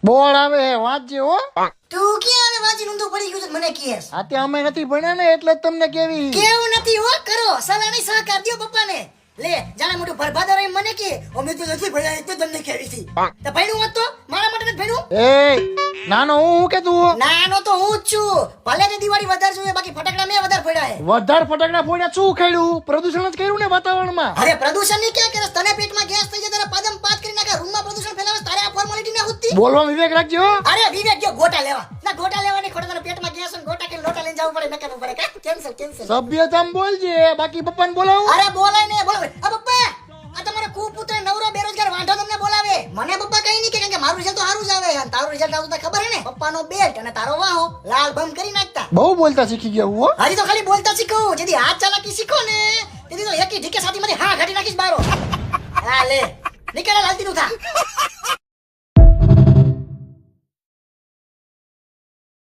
બોલ આવે વાંચજે હો. તું ક્યાં હવે વાંચી ઊંધું પડી ગયું છે મને કેસ આ તે અમે નથી ભણ્યા ને એટલે જ તમને કેવી. કેવું નથી હો કરો સલાની સહકાર દ્યો પપ્પાને લે જાણે મોટું ભરભાદર એમ મને કે અમે તો નથી ભણ્યા એટલે તમને કેવી હતી તો ભણ્યું હોત તો મારા માટે નથી ભણ્યું એ નાનો હું કે તું નાનો તો હું જ છું ભલે તે દિવાળી વધારે જોઈએ બાકી ફટાકડા મેં વધારે ફોડ્યા હે વધારે ફટાકડા ફોડ્યા શું ખેડ્યું પ્રદૂષણ જ કર્યું ને વાતાવરણમાં. અરે પ્રદૂષણ ની ક્યાં કરે તને પેટમાં ગેસ થઈ જાય તારા પાદમ પાત કરી નાખે રૂમમાં પ્રદૂષણ ફેલાવે તારે આ ફોર્માલિટી ના હોતી બોલવામાં વિવેક રાખજો. અરે વિવેક ગયો ગોટા લેવા ના ગોટા લેવાની ખોટા તારા પેટમાં ગેસ અને ગોટા કે લોટા લઈને જવું પડે નકાનું પડે કા કેન્સલ કેન્સલ સભ્યતામ બોલજે બાકી પપ્પાને બોલાવું. અરે બોલાય ને બોલાવે આ પપ્પા આ તમારો કુપુત્ર નવરો બેરોજગાર વાંઢો તમને બોલાવે મને પપ્પા કઈ નહીં કે કારણ કે મારું રિઝલ્ટ તો સારું જ આવે અને તારું રિઝલ્ટ આવતું તો ખબર હે ને પપ્પાનો બેલ્ટ અને તારો વાહો લાલ બમ કરી નાખતા બહુ બોલતા શીખી ગયા હું હો. હજી તો ખાલી બોલતા શીખો જેથી હાથ ચાલાકી શીખો ને તેથી તો એકી ઢીકે સાથી માંથી હા ઘાટી નાખીશ બારો હા લે નીકળે લાલતી નું થા